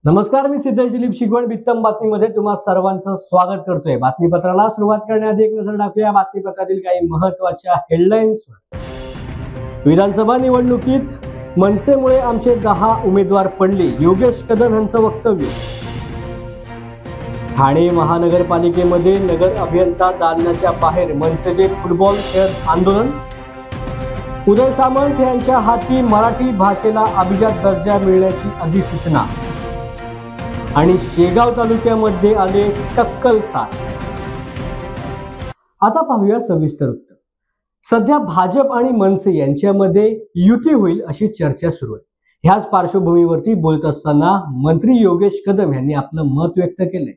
नमस्कार, मी सिद्धेश दिलीप शिगवण बित्तम बातमीमध्ये तुम्हा सर्वांचं स्वागत करतोय। बातमीपत्राला सुरुवात करण्याआधी एक नजर टाकूया बातमीपत्रातील काही महत्त्वाच्या हेडलाईन्सवर। विधानसभा निवडणुकीत मनसेमुळे आमचे 10 उमेदवार पडले, योगेश कदम यांचं वक्तव्य। ठाणे महानगरपालिकेमध्ये नगर अभियंता दालनाच्या बाहेर मनसेचे फुटबॉल खेळत आंदोलन। उदय सामंत यांच्या हाती मराठी भाषेला अभिजात दर्जा मिळण्याची अधिसूचना। आणि शेगाव तालुक्यामध्ये आले टक्कल 7। आता पाहूया सविस्तर उत्तर। सध्या भाजप आणि मनसे यांच्यामध्ये युती होईल अशी चर्चा सुरू आहे। ह्याच पार्श्वभूमीवरती बोलत असताना मंत्री योगेश कदम यांनी आपलं मत व्यक्त केलंय।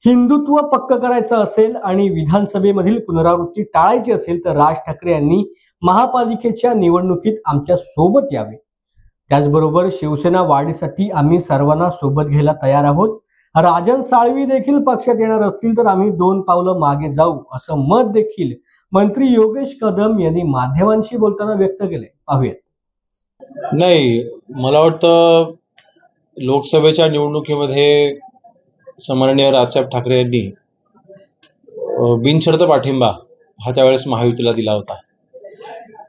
हिंदुत्व पक्क करायचं असेल आणि विधानसभेमधील पुनरावृत्ती टाळायची असेल तर राज ठाकरे यांनी महापालिकेच्या निवडणुकीत आमच्या सोबत यावे। त्याचबरोबर शिवसेना वाढीसाठी आम्ही सर्वांना सोबत घ्यायला तयार आहोत। राजन साळवी देखील पक्षात येणार असतील तर आम्ही 2 पावलं मागे जाऊ, असं मत देखील मंत्री योगेश कदम यांनी माध्यमांशी बोलताना व्यक्त केले। पाहूयात। नाही, मला वाटतं लोकसभेच्या निवडणुकीमध्ये सन्माननीय राजसाहेब ठाकरे यांनी बिनशर्त पाठिंबा हा त्यावेळेस महायुतीला दिला होता।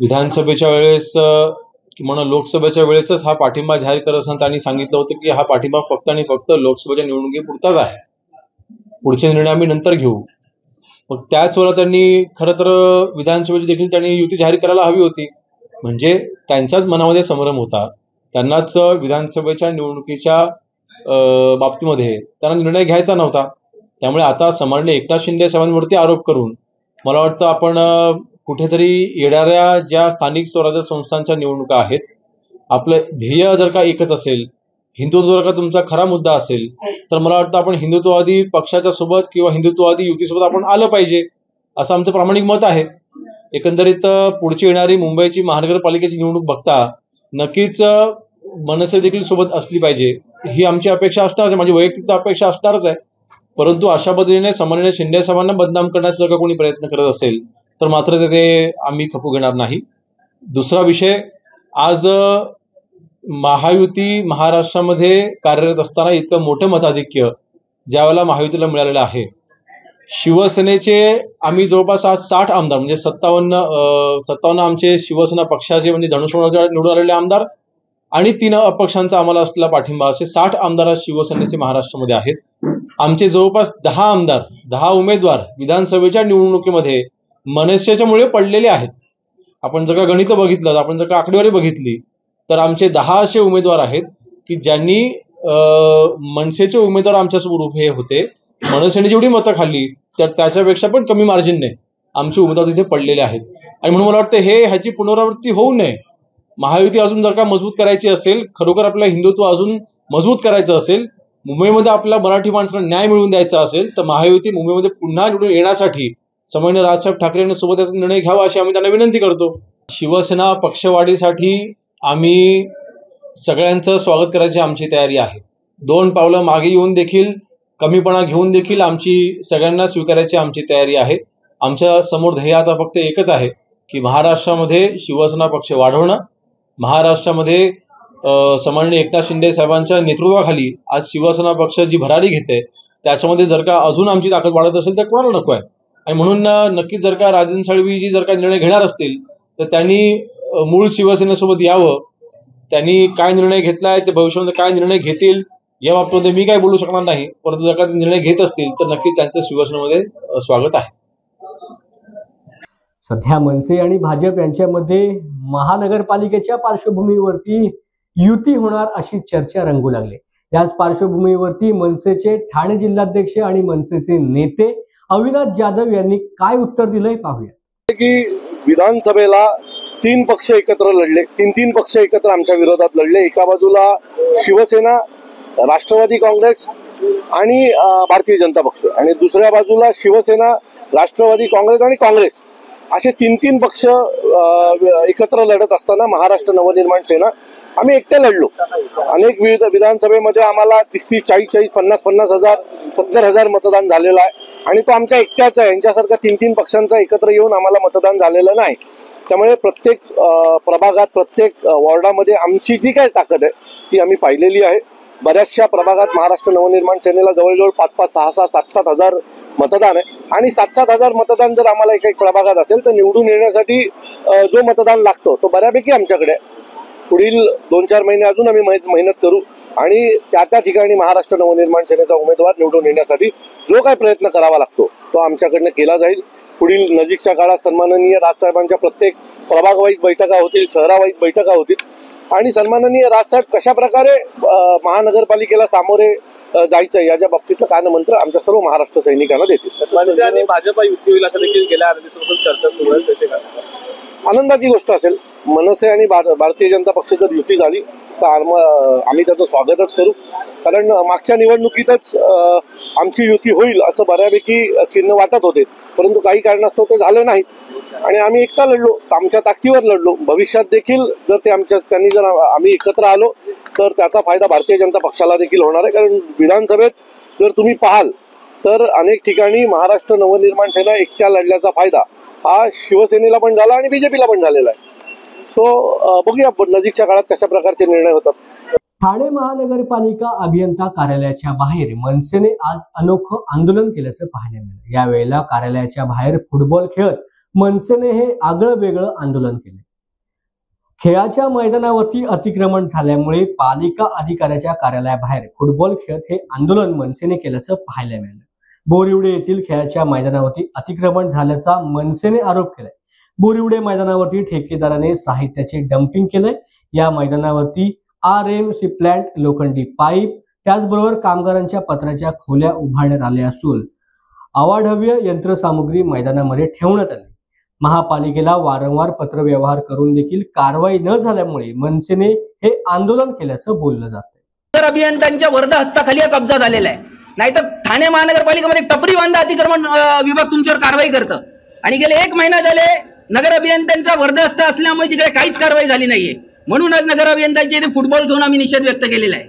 विधानसभेच्या वेळेस किंवा लोकसभेच्या वेळेसच हा पाठिंबा जाहीर करत असताना त्यांनी सांगितलं होतं की हा पाठिंबा फक्त आणि फक्त लोकसभेच्या निवडणुकीपुरताच आहे, पुढचे निर्णय आम्ही नंतर घेऊ। मग त्याच वेळेला त्यांनी खरं तर विधानसभेची देखील त्यांनी युती जाहीर करायला हवी होती, म्हणजे त्यांच्याच मनामध्ये संभ्रम होता। त्यांनाच विधानसभेच्या निवडणुकीच्या बाबतीमध्ये त्यांना निर्णय घ्यायचा नव्हता। त्यामुळे आता सन्माननीय एकनाथ शिंदे साहेबांवरती आरोप करून मला वाटतं आपण कुठेतरी येणाऱ्या ज्या स्थानिक स्वराज्य संस्थांच्या निवडणुका आहेत, आपलं ध्येय जर का एकच असेल, हिंदुत्व जर का तुमचा खरा मुद्दा असेल, तर मला वाटतं आपण हिंदुत्ववादी पक्षाच्या सोबत किंवा हिंदुत्ववादी युतीसोबत आपण आलं पाहिजे, असं आमचं प्रामाणिक मत आहे। एकंदरीत पुढची येणारी मुंबईची महानगरपालिकेची निवडणूक बघता नक्कीच मनसे देखील सोबत असली पाहिजे, ही आमची अपेक्षा असणारच आहे, माझी वैयक्तिक अपेक्षा असणारच आहे। परंतु अशा पद्धतीने सन्माननीय शिंदे साहेबांना बदनाम करण्याचा जर का कोणी प्रयत्न करत असेल तर मात्र ते आम्ही खपू घेणार नाही। दुसरा विषय, आज महायुती महाराष्ट्रामध्ये कार्यरत असताना इतकं मोठं मताधिक्य ज्यावेळेला महायुतीला मिळालेलं आहे, शिवसेनेचे आम्ही जवळपास आज 60 आमदार म्हणजे 57 आमचे शिवसेना पक्षाचे म्हणजे धनुष्यबाणाचे निवडून आलेले आमदार आणि 3 अपक्षांचा आम्हाला असलेला पाठिंबा, असे 60 आमदार शिवसेनेचे महाराष्ट्रामध्ये आहेत। आमचे जवळपास 10 आमदार 10 उमेदवार विधानसभेच्या निवडणुकीमध्ये मनसेच्यामुळे पडलेले आहेत। आपण जर का गणित बघितलं, आपण जर का आकडेवारी बघितली तर आमचे 10 असे उमेदवार आहेत की ज्यांनी मनसेचे उमेदवार आमच्यासमोर उभे होते, मनसेने जेवढी मतं खाल्ली तर त्याच्यापेक्षा पण कमी मार्जिनने आमचे उमेदवार तिथे पडलेले आहेत। आणि म्हणून मला वाटतं ह्याची पुनरावृत्ती होऊ नये। महायुती अजून जर का मजबूत करायची असेल, खरोखर आपलं हिंदुत्व अजून मजबूत करायचं असेल, मुंबईमध्ये आपल्या मराठी माणसाला न्याय मिळवून द्यायचा असेल तर महायुती मुंबईमध्ये पुन्हा निवडून येण्यासाठी सन्माननीय राजसाहेब ठाकरे यांनी सोबत याचा निर्णय घ्यावा अशी आम्ही त्यांना विनंती करतो। शिवसेना पक्षवाढीसाठी आम्ही सगळ्यांचं स्वागत करायची आमची तयारी आहे। 2 पावलं मागे येऊन देखील, कमीपणा घेऊन देखील आमची सगळ्यांना स्वीकारायची आमची तयारी आहे। आमच्या समोर ध्येय आता फक्त एकच आहे की महाराष्ट्रामध्ये शिवसेना पक्ष वाढवणं, महाराष्ट्रामध्ये सन्माननीय एकनाथ शिंदे साहेबांच्या नेतृत्वाखाली आज शिवसेना पक्ष जी भरारी घेते त्याच्यामध्ये जर का अजून आमची ताकद वाढत असेल तर कोणाला नको आहे। आणि म्हणून नक्कीच जर का राजन साळवीजी जर का निर्णय घेणार असतील तर त्यांनी मूळ शिवसेनेसोबत यावं। त्यांनी काय निर्णय घेतलाय, ते भविष्यामध्ये काय निर्णय घेतील या बाबतीमध्ये मी काय बोलू शकणार नाही, परंतु जर का ते निर्णय घेत असतील तर नक्कीच त्यांचं शिवसेनेमध्ये स्वागत आहे। सध्या मनसे आणि भाजप यांच्यामध्ये महानगरपालिकेच्या पार्श्वभूमीवरती युती होणार अशी चर्चा रंगू लागली। याच पार्श्वभूमीवरती मनसेचे ठाणे जिल्हाध्यक्ष आणि मनसेचे नेते अविनाश जाधव यांनी काय उत्तर दिलंय पाहूया। की विधानसभेला 3 पक्ष एकत्र लढले, 3 पक्ष एकत्र आमच्या विरोधात लढले। एका बाजूला शिवसेना, राष्ट्रवादी काँग्रेस आणि भारतीय जनता पक्ष, आणि दुसऱ्या बाजूला शिवसेना, राष्ट्रवादी काँग्रेस आणि काँग्रेस, असे 3 पक्ष एकत्र लढत असताना महाराष्ट्र नवनिर्माण सेना आम्ही एकटे लढलो। अनेक विधानसभेमध्ये आम्हाला 30, 40, 50 हजार, 70 हजार मतदान झालेलं आहे आणि तो आमच्या एकट्याचा आहे। यांच्यासारखा 3 पक्षांचा एकत्र येऊन आम्हाला मतदान झालेलं नाही। त्यामुळे प्रत्येक प्रभागात, प्रत्येक वॉर्डामध्ये आमची जी काही ताकद आहे ती आम्ही पाहिलेली आहे बऱ्याचशा प्रभागात महाराष्ट्र नवनिर्माण सेनेला जवळजवळ 5-5, 6-6, 7-7 हजार मतदान आहे आणि 7-7 हजार मतदान जर आम्हाला एक प्रभागात असेल तर निवडून येण्यासाठी जो मतदान लागतो तो बऱ्यापैकी आमच्याकडे आहे. पुढील 2-4 महिने अजून आम्ही मेहनत करू आणि त्या ठिकाणी महाराष्ट्र नवनिर्माण सेनेचा उमेदवार निवडून येण्यासाठी जो काही प्रयत्न करावा लागतो तो आमच्याकडनं केला जाईल. पुढील नजीकच्या काळात सन्माननीय राजसाहेबांच्या प्रत्येक प्रभागवाईज बैठका होतील, शहरावाईज बैठका होतील आणि सन्माननीय राजसाहेब कशा प्रकारे महानगरपालिकेला सामोरे जायचं याच्या बाबतीतलं कानमंत्र आमच्या सर्व महाराष्ट्र सैनिकांना देतील. मनसे आणि भाजप युती होईल असं देखील गेल्या आठवड्यापासून चर्चा सुरू आहे, त्याचे काय? आनंदाची गोष्ट असेल. मनसे आणि भारतीय जनता पक्ष जर युती झाली तर आम्ही त्याचं स्वागतच करू, कारण मागच्या निवडणुकीतच आमची युती होईल असं बऱ्यापैकी चिन्ह वाटत होते, परंतु काही कारणास्तव ते झाले नाहीत आणि आम्ही एकटा लढलो, आमच्या ताकदीवर लढलो. भविष्यात देखील जर आम्ही एकत्र आलो तर त्याचा फायदा भारतीय जनता पक्षाला देखील होणार आहे, कारण विधानसभेत जर तुम्ही पाहाल तर अनेक ठिकाणी महाराष्ट्र नवनिर्माण सेना एकट्या लढल्याचा फायदा हा शिवसेनेला पण झाला आणि बीजेपीला पण झालेला आहे. सो बघूया नजीकच्या काळात कशा प्रकारचे निर्णय होतात. ठाणे महानगरपालिका अभियंता कार्यालयाच्या बाहेर मनसेने आज अनोखं आंदोलन केल्याचं पाहायला मिळालं. यावेळेला कार्यालयाच्या बाहेर फुटबॉल खेळत मनसेने हे आगळं वेगळं आंदोलन केले. खेळाच्या मैदानावरती अतिक्रमण झाल्यामुळे पालिका अधिकाऱ्याच्या कार्यालयाबाहेर फुटबॉल खेळत हे आंदोलन मनसेने केल्याचं पाहायला मिळालं. बोरिवडे येथील खेळाच्या मैदानावरती अतिक्रमण झाल्याचा मनसेने आरोप केलाय. बोरिवडे मैदानावरती ठेकेदाराने साहित्याचे डम्पिंग केलंय. या मैदानावरती RMC प्लांट, लोखंडी पाईप, त्याचबरोबर कामगारांच्या पत्राच्या खोल्या उभारण्यात आल्या असून अवाढव्य यंत्रसामुग्री मैदानामध्ये ठेवण्यात आली. महापालिकेला वारंवार पत्रव्यवहार करून देखील कारवाई न झाल्यामुळे मनसेने हे आंदोलन केल्याचं बोललं जातंय. अभियंत्यांच्या वर्ध हस्ताखाली कब्जा झालेला आहे. नाहीतर ठाणे महानगरपालिकेमध्ये टपरी बांधा अतिक्रमण विभाग तुमच्यावर कारवाई करतं आणि गेले 1 महिना झाले नगर अभियंत्यांचा वर्धहस्त असल्यामुळे तिकडे काहीच कारवाई झाली नाहीये. म्हणूनच नगर अभियंत्यांच्या इथे फुटबॉल घेऊन आम्ही निषेध व्यक्त केलेला आहे.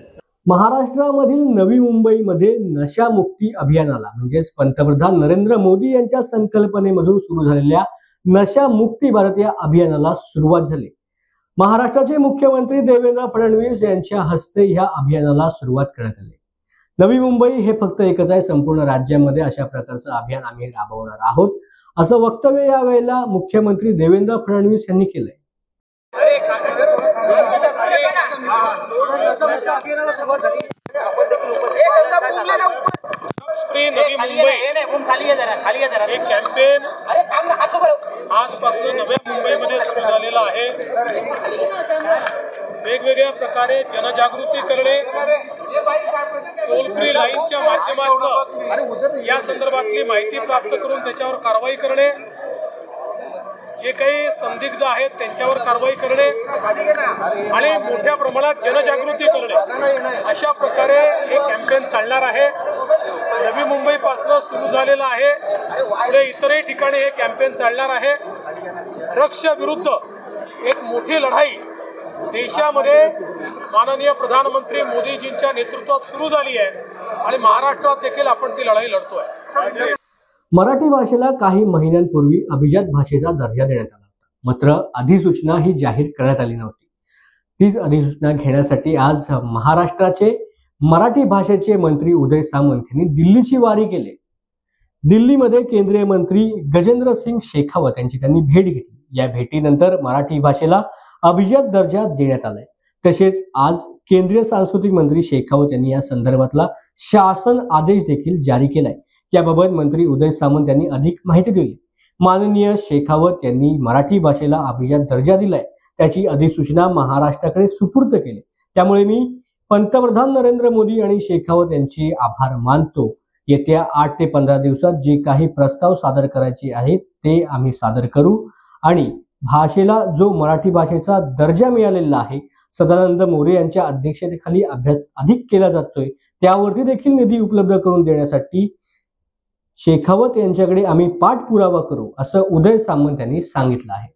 महाराष्ट्रामधील नवी मुंबईमध्ये नशामुक्ती अभियानाला म्हणजेच पंतप्रधान नरेंद्र मोदी यांच्या संकल्पनेमधून सुरू झालेल्या नशामुक्ती भारत या अभियानाला सुरुवात झाली. महाराष्ट्राचे मुख्यमंत्री देवेंद्र फडणवीस यांच्या हस्ते ह्या अभियानाला सुरुवात करण्यात आली. नवी मुंबई हे फक्त एकच आहे, संपूर्ण राज्यामध्ये अशा प्रकारचं अभियान आम्ही राबवणार आहोत असं वक्तव्य यावेळेला मुख्यमंत्री देवेंद्र फडणवीस यांनी केलंय. फ्री नवी मुंबई हे कॅम्पेन आजपासून नव्या मुंबईमध्ये सुरू झालेलं आहे. वेगवेगळ्या प्रकारे जनजागृती करणे, टोल फ्री लाईनच्या माध्यमातून या संदर्भातली माहिती प्राप्त करून त्याच्यावर कारवाई करणे, जे काही संदिग्ध आहेत त्यांच्यावर कारवाई करणे आणि मोठ्या प्रमाणात जनजागृती करणे, अशा प्रकारे हे कॅम्पेन चालणार आहे. नवी मुंबईपासून सुरू झालेलं आहे, पुढे इतरही ठिकाणी हे कॅम्पेन चालणार आहे. ड्रग्सच्या विरुद्ध एक मोठी लढाई देशामध्ये माननीय प्रधानमंत्री मोदीजींच्या नेतृत्वात सुरू झाली आहे आणि महाराष्ट्रात देखील आपण ती लढाई लढतोय. मराठी भाषेला काही महिन्यांपूर्वी अभिजात भाषेचा दर्जा देण्यात आला होता, मात्र अधिसूचना ही जाहीर करण्यात आली नव्हती. तीच अधिसूचना घेण्यासाठी आज महाराष्ट्राचे मराठी भाषेचे मंत्री उदय सामंत यांनी दिल्लीची वारी केली. दिल्लीमध्ये केंद्रीय मंत्री गजेंद्र सिंग शेखावत यांची त्यांनी भेट घेतली. या भेटीनंतर मराठी भाषेला अभिजात दर्जा देण्यात आलाय. तसेच आज केंद्रीय सांस्कृतिक मंत्री शेखावत यांनी या संदर्भातला शासन आदेश देखील जारी केलाय. याबाबत मंत्री उदय सामंत यांनी अधिक माहिती दिली. माननीय शेखावत यांनी मराठी भाषेला अभिजात दर्जा दिलाय, त्याची अधिसूचना महाराष्ट्राकडे सुपूर्द केली. त्यामुळे मी पंतप्रधान नरेंद्र मोदी आणि शेखावत यांचे आभार मानतो. येत्या 8 ते 15 दिवसात जे काही प्रस्ताव सादर करायचे आहेत ते आम्ही सादर करू आणि भाषेला जो मराठी भाषेचा दर्जा मिळालेला आहे, सदानंद मोरे यांच्या अध्यक्षतेखाली अभ्यास अधिक केला जातोय, त्यावरती देखील निधी उपलब्ध करून देण्यासाठी शेखावत यांच्याकडे आम्ही पाठपुरावा करू असं उदय सामंत यांनी सांगितलं आहे.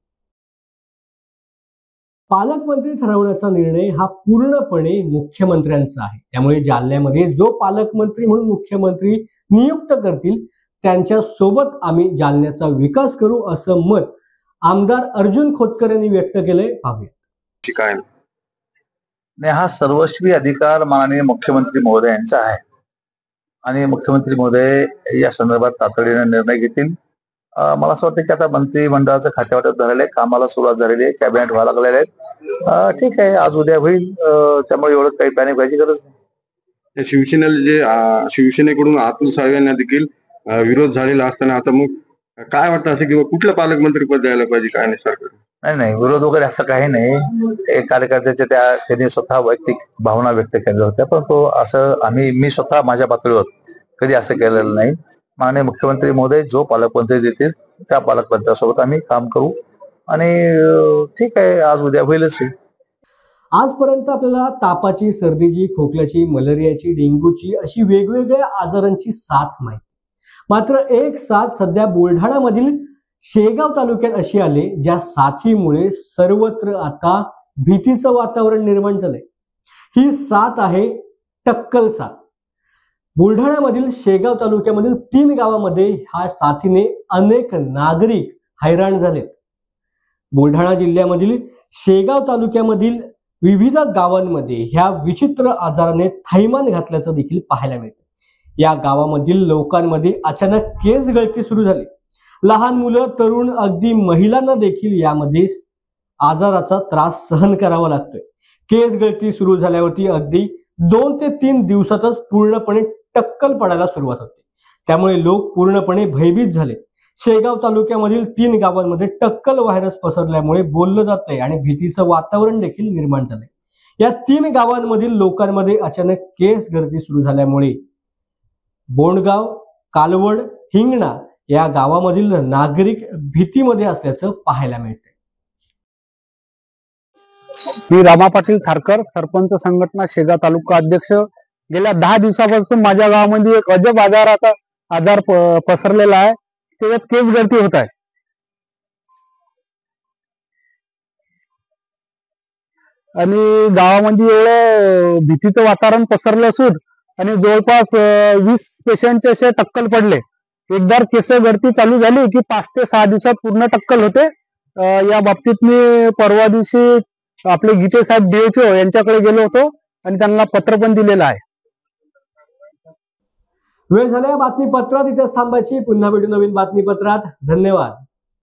पालकमंत्री ठरवण्याचा निर्णय हा पूर्णपणे मुख्यमंत्र्यांचा आहे. त्यामुळे जालन्यामध्ये जो पालकमंत्री म्हणून मुख्यमंत्री नियुक्त करतील त्यांच्या सोबत आम्ही जालन्याचा विकास करू असं मत आमदार अर्जुन खोतकर यांनी व्यक्त केलंय. पाहूया. नाही, हा सर्वस्वी अधिकार माननीय मुख्यमंत्री महोदय यांचा आहे आणि मुख्यमंत्री महोदय या संदर्भात तातडीने निर्णय घेतील. मला असं वाटतं की आता मंत्रिमंडळाचं खातेवाटप झालेलं आहे, कामाला सुरुवात झालेली आहे, कॅबिनेट व्हायला लागलेले आहेत. ठीक आहे, आज उद्या होईल. त्यामुळे एवढं काही पॅनिक व्हायची गरज नाही. शिवसेनेकडून अतुल सावे यांना देखील विरोध झालेला असताना आता मग काय वाटतं असं किंवा कुठलं पालकमंत्री पद द्यायला पाहिजे, काय नाही सरकार? नाही, विरोध वगैरे असं काही नाही. कार्यकर्त्याच्या त्यांनी स्वतः वैयक्तिक भावना व्यक्त केल्या होत्या, पण तो असं मी स्वतः माझ्या पातळीवर कधी असं केलेलं नाही. माननीय मुख्यमंत्री महोदय जो पालकमंत्री देतील त्या पालकमंत्र्यासोबत आम्ही काम करू आणि ठीक आहे, आज उद्या होईलच. आजपर्यंत आपल्याला तापाची, सर्दीची, खोकल्याची, मलेरियाची, डेंग्यूची अशी वेगवेगळ्या आजारांची साथ माहिती. मात्र एक साथ सध्या बुलढाणामधील शेगाव तालुक्यात अशी आले ज्या साथीमुळे सर्वत्र आता भीतीचं वातावरण निर्माण झालंय. ही साथ आहे टक्कल साथ. बुलढाण्यामधील शेगाव तालुक्यामधील 3 गावामध्ये ह्या साथीने अनेक नागरिक हैराण झालेत. बुलढाणा जिल्ह्यामधील शेगाव तालुक्यामधील विविध गावांमध्ये ह्या विचित्र आजाराने थैमान घातल्याचं देखील पाहायला मिळतं. या गावामधील लोकांमध्ये अचानक केस गळती सुरू झाली. लहान मुलं, तरुण, अगदी महिलांना देखील यामध्ये आजाराचा त्रास सहन करावा लागतोय. केस गळती सुरू झाल्यावरती अगदी 2 ते 3 दिवसातच पूर्णपणे टक्कल पडायला सुरुवात होते. त्यामुळे लोक पूर्णपणे भयभीत झाले. शेगाव तालुक्यामधील 3 गावांमध्ये टक्कल व्हायरस पसरल्यामुळे बोललं जातंय आणि भीतीचं वातावरण देखील निर्माण झालंय. या 3 गावांमधील लोकांमध्ये अचानक केस गर्दी सुरू झाल्यामुळे बोंडगाव, कालवड, हिंगणा या गावामधील नागरिक भीतीमध्ये असल्याचं पाहायला मिळतंय. मी रामा पाटील थारकर, सरपंच संघटना शेगाव तालुका अध्यक्ष. गेल्या 10 दिवसापासून माझ्या गावामध्ये एक अजब आजार पसरलेला आहे. त्याच्यात केस गळती होत आहे आणि गावामध्ये एवढं भीतीचं वातावरण पसरलं असून आणि जवळपास 20 पेशंटचे असे टक्कल पडले. एकदा केस गळती चालू झाली की 5 ते 6 दिवसात पूर्ण टक्कल होते. या बाबतीत मी परवा दिवशी आपले गीते साहेब DHO यांच्याकडे गेलो होतो आणि त्यांना पत्र पण दिलेलं आहे. वेळ झाल्या बातमीपत्रात इथेच थांबायची. पुन्हा भेटू नवीन बातमीपत्रात. धन्यवाद.